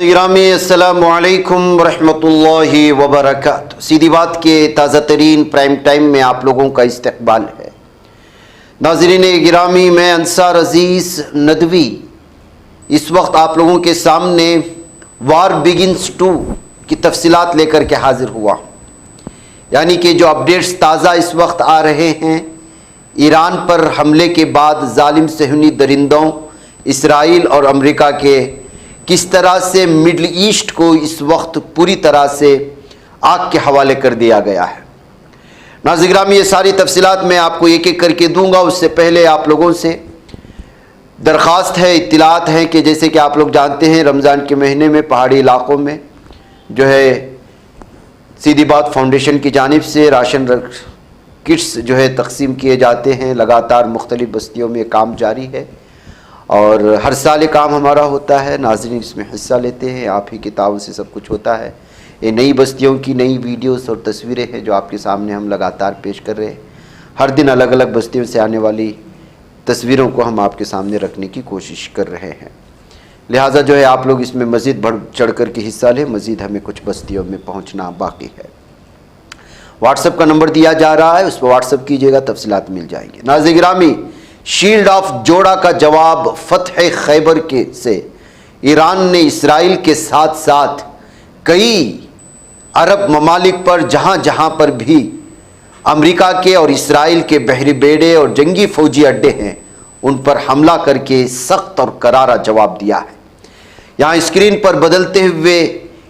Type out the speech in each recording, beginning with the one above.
गिरामी अस्सलामु अलैकुम रहमतुल्लाहि व बरकातुहू। सीधी बात के ताज़ा तरीन प्राइम टाइम में आप लोगों का इस्तकबाल है। नाज़रीन गिरामी, मैं अंसार अज़ीज़ नदवी इस वक्त आप लोगों के सामने वार बिगिंस 2 की तफसीलात लेकर के हाजिर हुआ। यानी कि जो अपडेट्स ताज़ा इस वक्त आ रहे हैं, ईरान पर हमले के बाद जालिम सहूनी दरिंदों इसराइल और अमेरिका के किस तरह से मिडल ईस्ट को इस वक्त पूरी तरह से आग के हवाले कर दिया गया है। नाज़रीन, ये सारी तफसीलात मैं आपको एक एक करके दूंगा। उससे पहले आप लोगों से दरख्वास्त है, इत्तलात है कि जैसे कि आप लोग जानते हैं, रमज़ान के महीने में पहाड़ी इलाक़ों में जो है सीधी बात फाउंडेशन की जानिब से राशन किट्स जो है तकसीम किए जाते हैं। लगातार मुख्तलिफ़ बस्तियों में काम जारी है और हर साल ये काम हमारा होता है। नाज़रीन इसमें हिस्सा लेते हैं, आप ही किताबों से सब कुछ होता है। ये नई बस्तियों की नई वीडियोस और तस्वीरें हैं जो आपके सामने हम लगातार पेश कर रहे हैं। हर दिन अलग अलग बस्तियों से आने वाली तस्वीरों को हम आपके सामने रखने की कोशिश कर रहे हैं। लिहाजा जो है आप लोग इसमें मज़ीद बढ़ चढ़ कर के हिस्सा लें। मज़ीद हमें कुछ बस्तियों में पहुँचना बाकी है। व्हाट्सएप का नंबर दिया जा रहा है, उस पर व्हाट्सएप कीजिएगा, तफसीलात मिल जाएंगे। नाज़रीन गिरामी, शील्ड ऑफ जोड़ा का जवाब फतह खैबर के से ईरान ने इसराइल के साथ साथ कई अरब ममालिक पर जहाँ जहाँ पर भी अमेरिका के और इसराइल के बहरी बेड़े और जंगी फौजी अड्डे हैं, उन पर हमला करके सख्त और करारा जवाब दिया है। यहाँ स्क्रीन पर बदलते हुए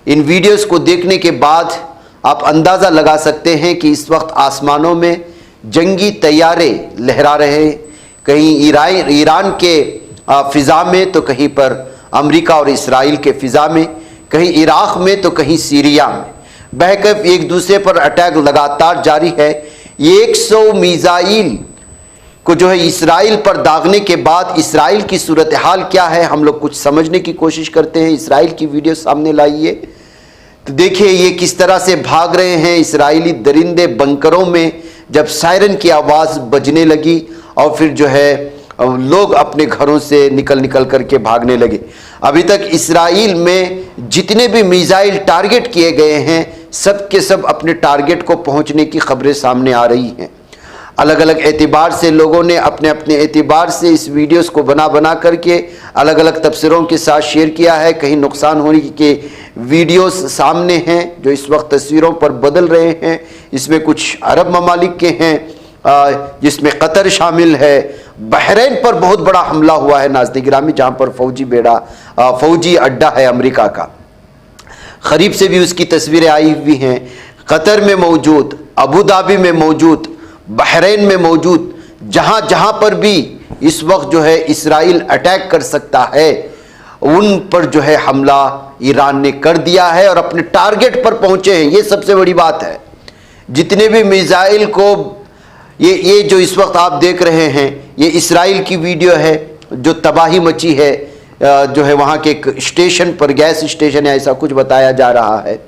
इन वीडियोस को देखने के बाद आप अंदाज़ा लगा सकते हैं कि इस वक्त आसमानों में जंगी तैयारे लहरा रहे हैं। कहीं ईरान के फ़िज़ा में तो कहीं पर अमेरिका और इसराइल के फ़िज़ा में, कहीं इराक़ में तो कहीं सीरिया में बहकर एक दूसरे पर अटैक लगातार जारी है। 100 मिसाइल को जो है इसराइल पर दागने के बाद इसराइल की सूरत हाल क्या है, हम लोग कुछ समझने की कोशिश करते हैं। इसराइल की वीडियो सामने लाइए तो देखिए ये किस तरह से भाग रहे हैं इसराइली दरिंदे बंकरों में। जब सायरन की आवाज़ बजने लगी और फिर जो है लोग अपने घरों से निकल करके भागने लगे। अभी तक इसराइल में जितने भी मिसाइल टारगेट किए गए हैं, सब के सब अपने टारगेट को पहुंचने की खबरें सामने आ रही हैं। अलग अलग एतबार से लोगों ने अपने अपने एतबार से इस वीडियोस को बना करके अलग अलग तफसीरों के साथ शेयर किया है। कहीं नुकसान होने के वीडियोस सामने हैं जो इस वक्त तस्वीरों पर बदल रहे हैं। इसमें कुछ अरब ममालिक के हैं जिसमें कतर शामिल है। बहरीन पर बहुत बड़ा हमला हुआ है नाज़रीन गिरामी, जहाँ पर फौजी अड्डा है अमेरिका का। करीब से भी उसकी तस्वीरें आई हुई हैं। कतर में मौजूद, अबू धाबी में मौजूद, बहरीन में मौजूद, जहाँ जहाँ पर भी इस वक्त जो है इसराइल अटैक कर सकता है, उन पर जो है हमला ईरान ने कर दिया है और अपने टारगेट पर पहुँचे हैं। ये सबसे बड़ी बात है। जितने भी मिसाइल को ये जो इस वक्त आप देख रहे हैं, ये इसराइल की वीडियो है जो तबाही मची है, जो है वहाँ के एक स्टेशन पर, गैस स्टेशन है ऐसा कुछ बताया जा रहा है।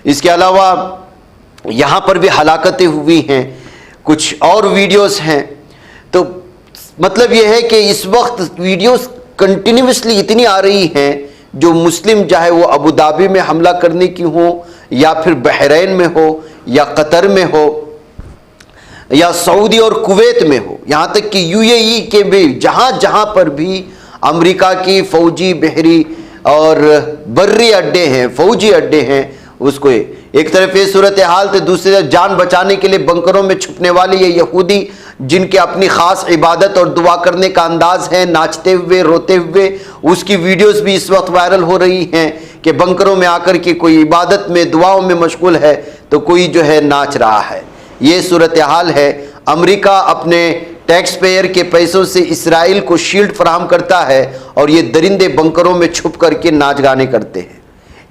इसके अलावा यहाँ पर भी हलाकतें हुई हैं, कुछ और वीडियोस हैं। तो मतलब ये है कि इस वक्त वीडियोस कंटिन्यूसली इतनी आ रही हैं जो मुस्लिम, चाहे वो अबू धाबी में हमला करने की हो या फिर बहरीन में हो या कतर में हो या सऊदी और कुवैत में हो, यहाँ तक कि यूएई के भी जहाँ जहाँ पर भी अमेरिका की फ़ौजी बहरी और बर्री अड्डे हैं, फ़ौजी अड्डे हैं, उसको एक तरफ ये सूरत हाल तो दूसरी तरफ जान बचाने के लिए बंकरों में छुपने वाले ये यहूदी, जिनके अपनी ख़ास इबादत और दुआ करने का अंदाज़ है, नाचते हुए रोते हुए। उसकी वीडियोस भी इस वक्त वायरल हो रही हैं कि बंकरों में आकर के कोई इबादत में, दुआओं में मशगूल है तो कोई जो है नाच रहा है। ये सूरत हाल है। अमेरिका अपने टैक्स पेयर के पैसों से इसराइल को शील्ड फराहम करता है और ये दरिंदे बंकरों में छुप करके नाच गाने करते हैं।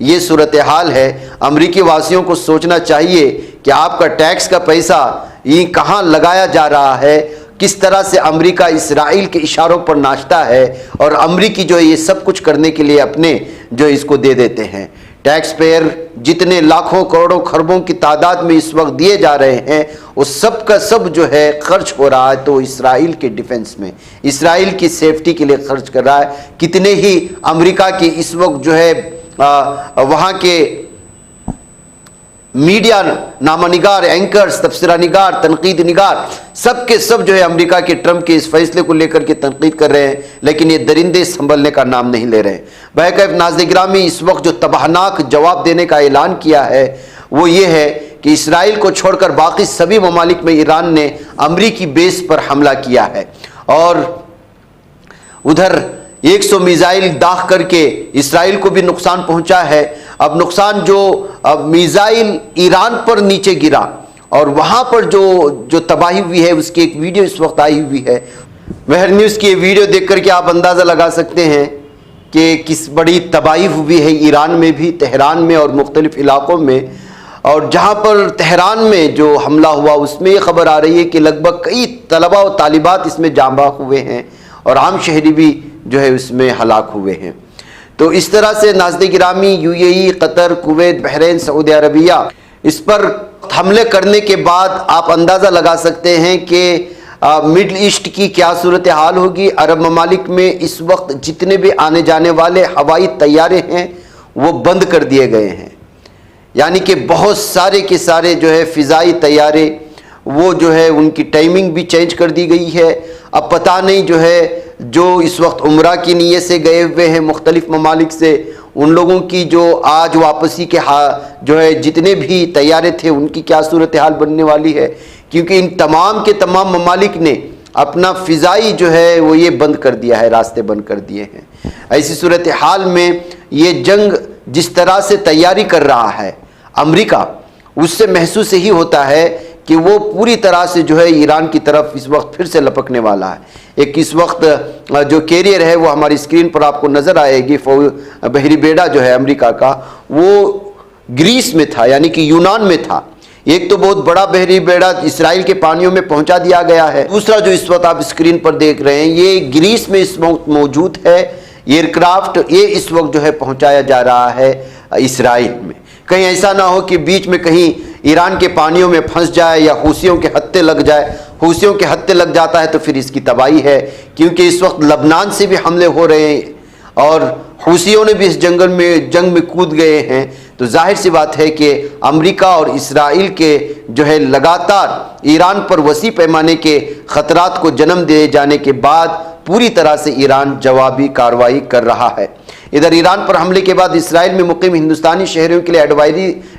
ये सूरत हाल है। अमेरिकी वासियों को सोचना चाहिए कि आपका टैक्स का पैसा ये कहाँ लगाया जा रहा है, किस तरह से अमेरिका इसराइल के इशारों पर नाचता है और अमेरिकी जो है ये सब कुछ करने के लिए अपने जो इसको दे देते हैं। टैक्स पेयर जितने लाखों करोड़ों खरबों की तादाद में इस वक्त दिए जा रहे हैं, वो सब का सब जो है खर्च हो रहा है तो इसराइल के डिफेंस में, इसराइल की सेफ्टी के लिए खर्च कर रहा है। कितने ही अमेरिका की इस वक्त जो है वहाँ के मीडिया नामानिगार, एंकर्स, तबसरा निगार, तनकीद निगार, सब के सब जो है अमेरिका के ट्रंप के इस फैसले को लेकर के तनकीद कर रहे हैं, लेकिन ये दरिंदे संभलने का नाम नहीं ले रहे हैं। बहरकैफ नाज़रीन गिरामी, इस वक्त जो तबाहनाक जवाब देने का ऐलान किया है वो ये है कि इसराइल को छोड़कर बाकी सभी ममालिक में ईरान ने अमरीकी बेस पर हमला किया है और उधर 100 मिसाइल दाग करके इसराइल को भी नुकसान पहुंचा है। अब नुकसान जो मिसाइल ईरान पर नीचे गिरा और वहां पर जो तबाही हुई है उसकी एक वीडियो इस वक्त आई हुई है। महर न्यूज़ की ये वीडियो देख करके आप अंदाज़ा लगा सकते हैं कि किस बड़ी तबाही हुई है ईरान में भी, तेहरान में और मुख्तलिफ इलाकों में। और जहाँ पर तेहरान में जो हमला हुआ उसमें ये खबर आ रही है कि लगभग कई तलबा और तालिबात इसमें जाँ बाग हुए हैं और आम शहरी भी जो है उसमें हलाक हुए हैं। तो इस तरह से नाज़रीन गिरामी, UAE, Qatar, Kuwait, Bahrain, Saudi Arabia इस पर हमले करने के बाद आप अंदाज़ा लगा सकते हैं कि मिडल ईस्ट की क्या सूरत हाल होगी। अरब ममालिक में इस वक्त जितने भी आने जाने वाले हवाई तैयारे हैं वो बंद कर दिए गए हैं, यानी कि बहुत सारे के सारे जो है फ़िज़ाई तैयारे वो जो है उनकी टाइमिंग भी चेंज कर दी गई है। अब पता नहीं जो है जो इस वक्त उम्रा की नीयत से गए हुए हैं मुख्तलिफ ममालिक से, उन लोगों की जो आज वापसी के जो है जितने भी तैयारे थे उनकी क्या सूरत हाल बनने वाली है, क्योंकि इन तमाम के तमाम ममालिक ने अपना फ़िज़ाई जो है वो ये बंद कर दिया है, रास्ते बंद कर दिए हैं। ऐसी सूरत हाल में ये जंग जिस तरह से तैयारी कर रहा है अमेरिका, उससे महसूस ही होता है कि वो पूरी तरह से जो है ईरान की तरफ इस वक्त फिर से लपकने वाला है। एक इस वक्त जो कैरियर है वो हमारी स्क्रीन पर आपको नज़र आएगी, बहरी बेड़ा जो है अमेरिका का, वो ग्रीस में था, यानी कि यूनान में था। एक तो बहुत बड़ा बहरी बेड़ा इसराइल के पानियों में पहुंचा दिया गया है, दूसरा जो इस वक्त आप स्क्रीन पर देख रहे हैं ये ग्रीस में इस वक्त मौजूद है एयरक्राफ्ट, ये इस वक्त जो है पहुंचाया जा रहा है इसराइल में। कहीं ऐसा ना हो कि बीच में कहीं ईरान के पानियों में फंस जाए या हूसियों के हत्थे लग जाए। हूसियों के हत्थे लग जाता है तो फिर इसकी तबाही है, क्योंकि इस वक्त लबनान से भी हमले हो रहे हैं और हूसियों ने भी इस जंग में कूद गए हैं। तो जाहिर सी बात है कि अमेरिका और इसराइल के जो है लगातार ईरान पर वसी पैमाने के ख़तरात को जन्म दिए जाने के बाद पूरी तरह से ईरान जवाबी कार्रवाई कर रहा है। इधर ईरान पर हमले के बाद इसराइल में मुकीम हिंदुस्तानी शहरियों के लिए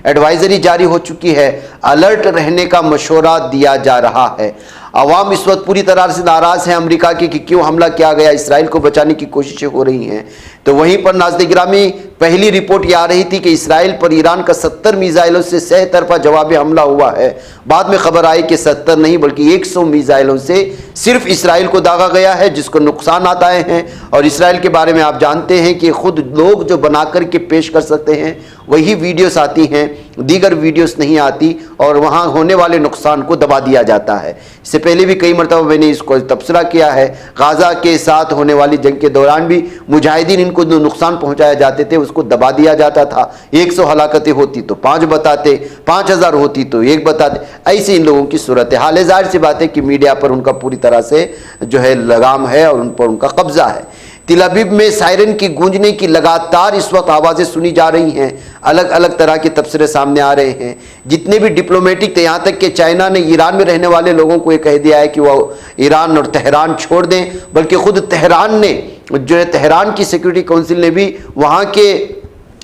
एडवाइजरी जारी हो चुकी है, अलर्ट रहने का मशवरा दिया जा रहा है। अवाम इस वक्त पूरी तरह से नाराज़ है अमेरिका की कि क्यों हमला किया गया, इसराइल को बचाने की कोशिशें हो रही हैं। तो वहीं पर नाज़रीन गिरामी, पहली रिपोर्ट ये आ रही थी कि इसराइल पर ईरान का 70 मिसाइलों से सह तरफा जवाबी हमला हुआ है। बाद में खबर आई कि 70 नहीं बल्कि 100 मिसाइलों से सिर्फ इसराइल को दागा गया है, जिसको नुकसान आए हैं। और इसराइल के बारे में आप जानते हैं कि खुद लोग जो बना कर के पेश कर सकते हैं वही वीडियोस आती हैं, दीगर वीडियोस नहीं आती और वहाँ होने वाले नुकसान को दबा दिया जाता है। इससे पहले भी कई मरतबा मैंने इसको तबसरा किया है, गाज़ा के साथ होने वाली जंग के दौरान भी मुजाहिदीन इनको जो नुकसान पहुँचाए जाते थे उसको दबा दिया जाता था। 100 हलाकतें होती तो 5 बताते, 5000 होती तो 1 बताते, ऐसे इन लोगों की सूरत हाल है। जाहिर सी बात है कि मीडिया पर उनका पूरी तरह से जो है लगाम है और उन पर उनका कब्जा है। तिल अबीब में सायरन की गूंजने की लगातार इस वक्त आवाज़ें सुनी जा रही हैं, अलग अलग तरह के तबसरे सामने आ रहे हैं। जितने भी डिप्लोमेटिक थे, यहाँ तक कि चाइना ने ईरान में रहने वाले लोगों को ये कह दिया है कि वो ईरान और तेहरान छोड़ दें, बल्कि खुद तेहरान ने जो है तेहरान की सिक्योरिटी काउंसिल ने भी वहाँ के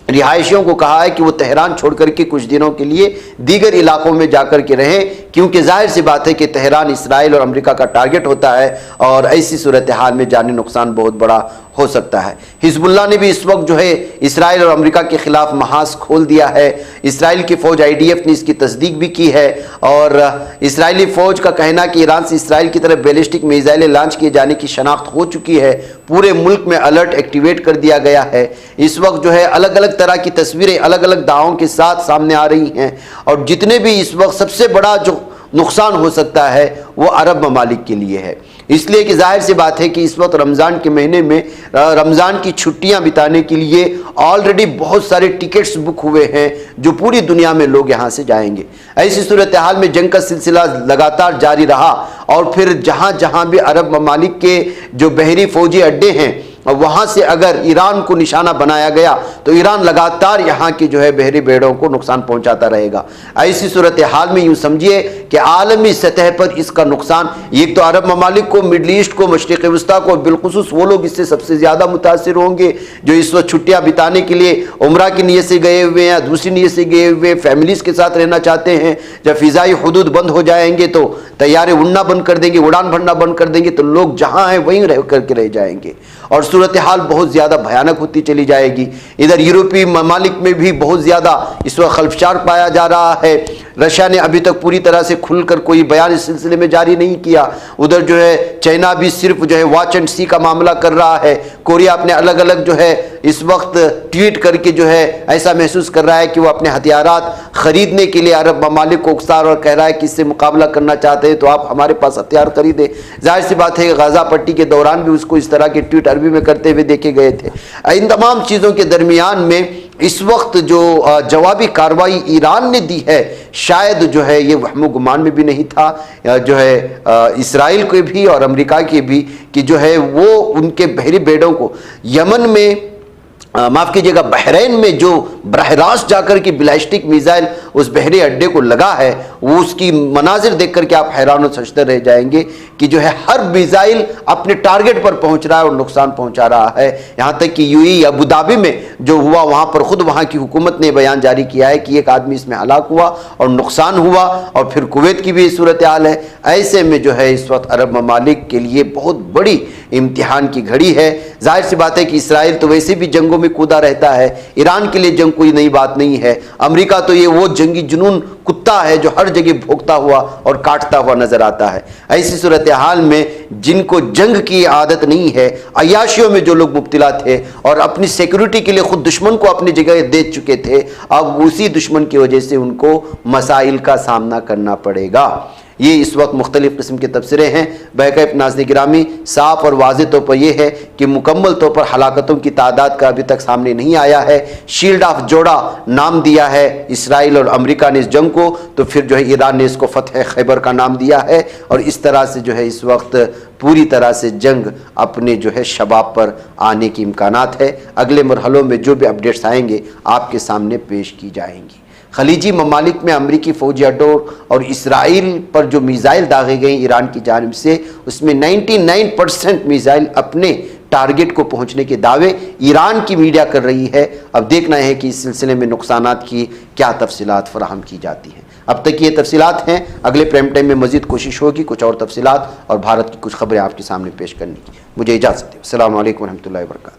रिहायशियों को कहा है कि वो तेहरान छोड़ करके कुछ दिनों के लिए दीगर इलाकों में जाकर के रहें, क्योंकि जाहिर सी बात है कि तेहरान इसराइल और अमेरिका का टारगेट होता है और ऐसी सूरत हाल में जानी नुकसान बहुत बड़ा हो सकता है। हिजबुल्लाह ने भी इस वक्त जो है इसराइल और अमेरिका के खिलाफ महाज खोल दिया है। इसराइल की फ़ौज IDF ने इसकी तस्दीक भी की है और इसराइली फ़ौज का कहना कि ईरान से इसराइल की तरफ बैलिस्टिक मिसाइलें लॉन्च किए जाने की शनाख्त हो चुकी है। पूरे मुल्क में अलर्ट एक्टिवेट कर दिया गया है। इस वक्त जो है अलग अलग तरह की तस्वीरें अलग अलग दावों के साथ सामने आ रही हैं और जितने भी इस वक्त सबसे बड़ा जो नुकसान हो सकता है वो अरब ममालिक के लिए है, इसलिए कि जाहिर सी बात है कि इस वक्त रमज़ान के महीने में रमज़ान की छुट्टियां बिताने के लिए ऑलरेडी बहुत सारे टिकट्स बुक हुए हैं जो पूरी दुनिया में लोग यहां से जाएंगे। ऐसी सूरत हाल में जंग का सिलसिला लगातार जारी रहा और फिर जहां जहां भी अरब ममालिक के जो बहरी फौजी अड्डे हैं वहाँ से अगर ईरान को निशाना बनाया गया तो ईरान लगातार यहाँ की जो है बहरी बेड़ों को नुकसान पहुँचाता रहेगा। ऐसी सूरत हाल में यूँ समझिए कि आलमी सतह पर इसका नुकसान एक तो अरब ममालिक को, मिडल ईस्ट को, मशरिक़ वस्ता को, बिलखुसूस वो लोग इससे सबसे ज़्यादा मुतासिर होंगे जो इस वक्त छुट्टियाँ बिताने के लिए उम्रा की नीयत से गए हुए हैं या दूसरी नीयत से गए हुए फैमिलीज़ के साथ रहना चाहते हैं। जब फ़िज़ाई हुदूद बंद हो जाएंगे तो तैयारे उड़ना बंद कर देंगे, उड़ान भरना बंद कर देंगे, तो लोग जहाँ हैं वहीं रह करके रह जाएंगे और सूरत हाल बहुत ज़्यादा भयानक होती चली जाएगी। इधर यूरोपीय ममालिक में भी बहुत ज़्यादा इस वक्त खल्फशार पाया जा रहा है। रशिया ने अभी तक पूरी तरह से खुलकर कोई बयान इस सिलसिले में जारी नहीं किया। उधर जो है चाइना भी सिर्फ जो है वॉच एंड सी का मामला कर रहा है। कोरिया अपने अलग अलग जो है इस वक्त ट्वीट करके जो है ऐसा महसूस कर रहा है कि वो अपने हथियारात खरीदने के लिए अरब ममालिक को उकसा और कह रहा है कि इससे मुकाबला करना चाहते हैं तो आप हमारे पास हथियार खरीदें। जाहिर सी बात है गाज़ा पट्टी के दौरान भी उसको इस तरह के ट्वीट अरबी में करते हुए देखे गए थे। इन तमाम चीज़ों के दरमियान में इस वक्त जो जवाबी कार्रवाई ईरान ने दी है, शायद जो है ये वहमो गुमान में भी नहीं था जो है इसराइल के भी और अमेरिका के भी कि जो है वो उनके बहरी बेड़ों को यमन में माफ़ कीजिएगा बहरीन में जो बरह रास्त जाकर के बैलिस्टिक मिसाइल उस बहरी अड्डे को लगा है, वो उसकी मनाजिर देख करके आप हैरान और सजदे रह जाएंगे कि जो है हर मिसाइल अपने टारगेट पर पहुंच रहा है और नुकसान पहुंचा रहा है। यहाँ तक कि यूएई अबू धाबी में जो हुआ वहाँ पर खुद वहाँ की हुकूमत ने बयान जारी किया है कि एक आदमी इसमें हलाक हुआ और नुकसान हुआ। और फिर कुवैत की भी सूरत हाल है। ऐसे में जो है इस वक्त अरब ममालिक के लिए बहुत बड़ी इम्तिहान की घड़ी है। जाहिर सी बात है कि इसराइल तो वैसे भी जंगों में कूदा रहता है, ईरान के लिए जंग कोई नई बात नहीं है। अमेरिका तो ये वो जंगी जुनून कुत्ता है जो हर जगह भोंकता हुआ और काटता हुआ नजर आता है। ऐसी सूरत हाल में जिनको जंग की आदत नहीं है, अय्याशियों में जो लोग मुब्तला थे और अपनी सिक्योरिटी के लिए खुद दुश्मन को अपनी जगह दे चुके थे, अब उसी दुश्मन की वजह से उनको मसाइल का सामना करना पड़ेगा। ये इस वक्त मुख्तलिफ़ किस्म के तबसरे हैं। बहक़ैफ़ नाज़रीन गिरामी, साफ़ और वाज़ेह तौर पर यह है कि मुकम्मल तौर पर हलाकतों की तादाद का अभी तक सामने नहीं आया है। शील्ड ऑफ जोड़ा नाम दिया है इसराइल और अमेरिका ने इस जंग को, तो फिर जो है ईरान ने इसको फ़तह खैबर का नाम दिया है। और इस तरह से जो है इस वक्त पूरी तरह से जंग अपने जो है शबाब पर आने की इम्कानात है। अगले मरहलों में जो भी अपडेट्स आएंगे आपके सामने पेश की जाएंगी। खलीजी ममालिक में अमरीकी फ़ौजी अड्डों और इसराइल पर जो मिसाइल दागे गए ईरान की जानिब से, उसमें 99% मिसाइल अपने टारगेट को पहुंचने के दावे ईरान की मीडिया कर रही है। अब देखना है कि इस सिलसिले में नुकसानात की क्या तफसीलात फराहम की जाती हैं। अब तक ये तफसीलात हैं। अगले प्राइम टाइम में मज़ीद कोशिश होगी कुछ और तफसीलात और भारत की कुछ खबरें आपके सामने पेश करने की। मुझे इजाज़त दें। अस्सलामु अलैकुम रहमतुल्लाहि व बरकातहू।